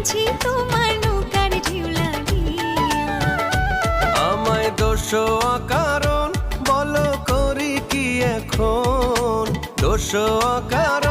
বুঝি তোমার নৌকার ঢেউ লাগিয়া। আমায় দোষ কারণ বলো করি কি এখন, দোষ কারণ